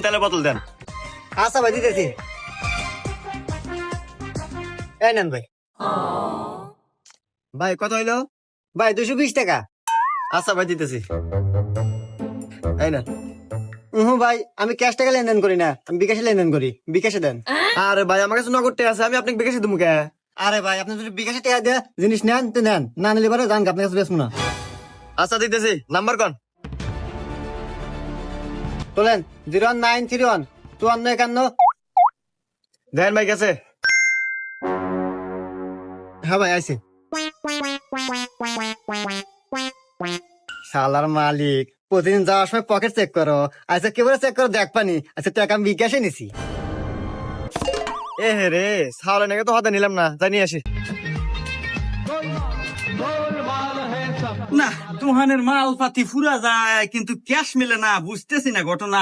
তাহলে বোতল দেন। আচ্ছা ভাই দিতেছি। এই নেন ভাই। ভাই কত হইলো? ভাই 220 টাকা। আচ্ছা ভাই দিতেছি। এই না। ভাই আমি ক্যাশ টাকা লেনদেন করি না, আমি বিকাশে লেনদেন করি। বিকাশে দেন। আরে ভাই আমার কাছে নগদ টাকা আছে, আমি আপনাকে বিকাশে দেবো কে? আরে ভাই আপনি যদি বিকাশে টাকা দিয়ে জিনিস নেন তো নেন, না নিলে পরে জান আপনার কাছে বেচবো না। আচ্ছা দিতেছি, নাম্বার কোন? তোলেন 01931 5451। দেন ভাই গেছে। হ্যাঁ ভাই আইছে। শালার মালিক প্রতিদিন যাওয়ার সময় পকেট চেক করো, আচ্ছা কেবলে চেক করো দেখ পানি। আচ্ছা টাকা আমি বিকাশে নিছি। এ হে রে, সাহলে নাকি তো হাতে নিলাম না, জানি আসি। না দোকানের মাল পাতি ফুরা যায় কিন্তু ক্যাশ মেলে না, বুঝতেছি না ঘটনা।